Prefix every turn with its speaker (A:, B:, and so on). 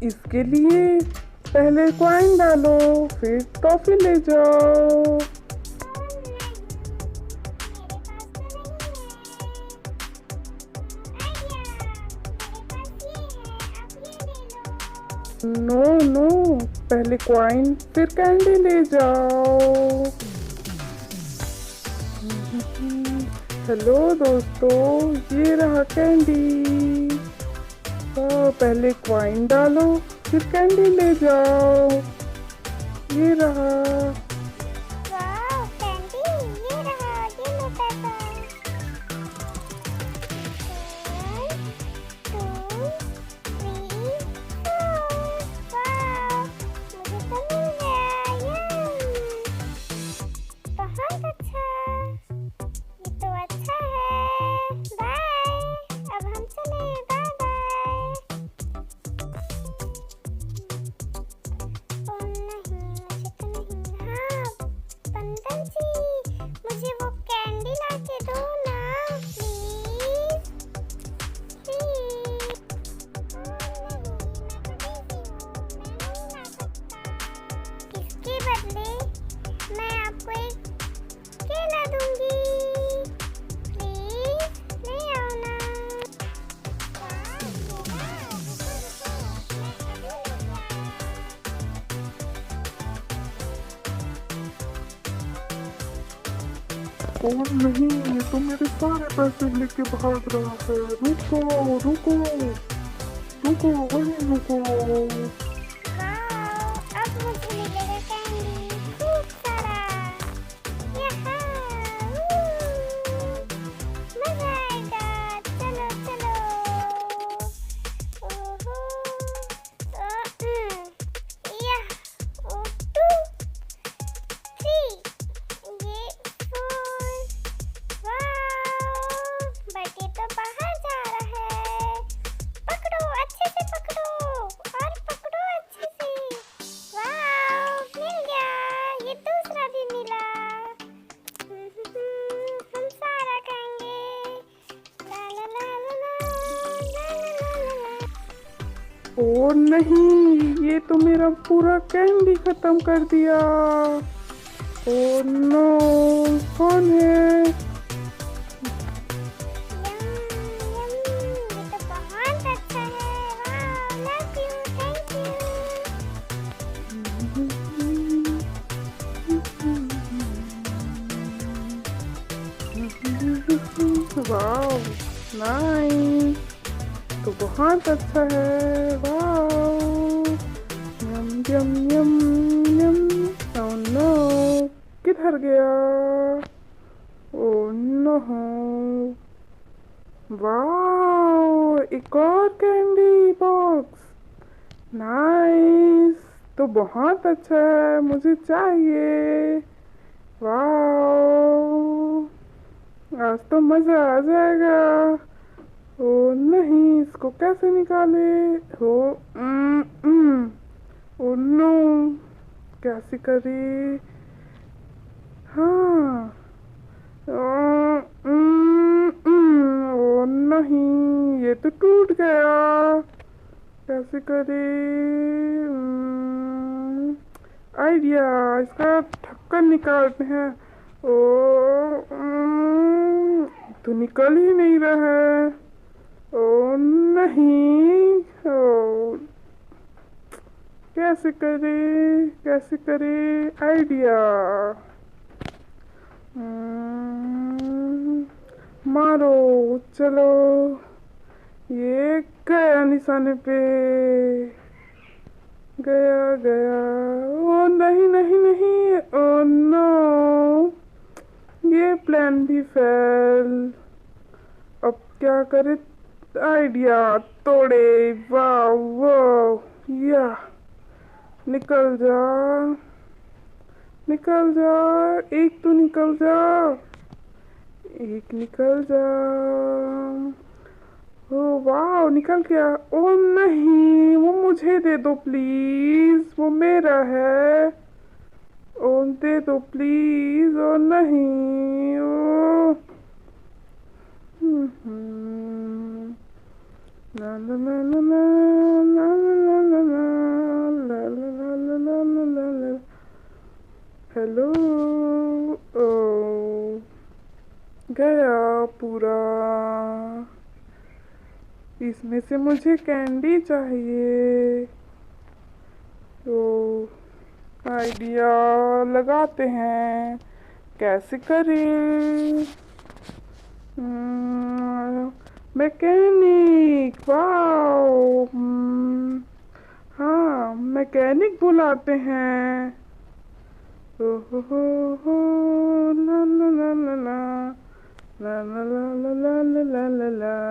A: इसके लिए पहले कॉइन डालो, फिर टॉफी ले जाओ। नो नो, पहले कॉइन फिर कैंडी ले जाओ। हेलो दोस्तों, ये रहा कैंडी। तो पहले कॉइन डालो, फिर कैंडी ले जाओ। ये रहा।
B: वाह, कैंडी, ये रहा, ये लो पैसा। 1, 2, 3, 4। वाह, मुझे तो मिल गया। बहुत अच्छा, ये तो अच्छा है। बाय, अब हम चले। Bye bye. ओह नहीं, मुझे तो नहीं। हाँ बंदर जी, मुझे वो कैंडी ला के दो ना, प्लीज प्लीज। ओह नहीं, मैं तो बिजी हूँ, मैं नहीं ला सकता। इसके बदले मैं आपको एक केला दूंगी, प्लीज ले आओ ना। वाह, केला, रुको रुको, मैं अभी लेके आया।
A: और नहीं, ये तो मेरे सारे पैसे लेके भाग रहा है। रुको रुको रुको, वही रुको।
B: वाओ, अब मुझे मिलेगा कैंडी खूब सारा। यहाँ, मजा आएगा। चलो चलो। ओहो, यह, 2, 3, ये 4। वाओ, बट ये तो बाहर जा रहा है। पकड़ो, अच्छे से पकड़ो, और पकड़ो अच्छे से। वाओ, मिल गया। ये दूसरा भी मिला। हम सारा खाएंगे। ला ला ला ला ला, ला ला ला ला ला।
A: और नहीं, ये तो मेरा पूरा कैंडी खत्म कर दिया। ओ नो, कौन है?
B: ये तो बहुत अच्छा है। वाह, love you, thank you.
A: Wow, nice, तो बहुत अच्छा है। वाओ, यम यम यम यम। ओह नो, किधर गया? Oh no. वाओ, एक और कैंडी बॉक्स। नाइस, तो बहुत अच्छा है, मुझे चाहिए। वाओ, आज तो मजा आ जाएगा। ओ नहीं, इसको कैसे निकाले? हो ओ नो, कैसे करे? हाँ, ओ नहीं, ये तो टूट गया। कैसे करे? आइडिया, इसका ढक्कन निकालते हैं। ओ तो निकल ही नहीं रहा है। ओ नहीं, ओ कैसे करे? कैसे करे? आइडिया, मारो, चलो। ये गया निशाने पे। गया गया। ओ नहीं नहीं नहीं, ओ नो, ये प्लान भी फेल। अब क्या करे? आइडिया तोड़े। वाह वाह, या निकल जा, निकल जा, एक तो निकल जा, एक निकल जा। ओ वाह, निकल गया। ओ नहीं, वो मुझे दे दो प्लीज, वो मेरा है। ओ दे दो प्लीज। ओ नहीं, ओ ना ना ना ना ना ना ना ना ला। हेलो। ओ गया पूरा। इसमें से मुझे कैंडी चाहिए। तो आइडिया लगाते हैं, कैसे करें। Mechanic, wow. हाँ, मैकेनिक बुलाते हैं। ओ हो ला ला ला ला ला ला ला ला ला ला ला ला ला।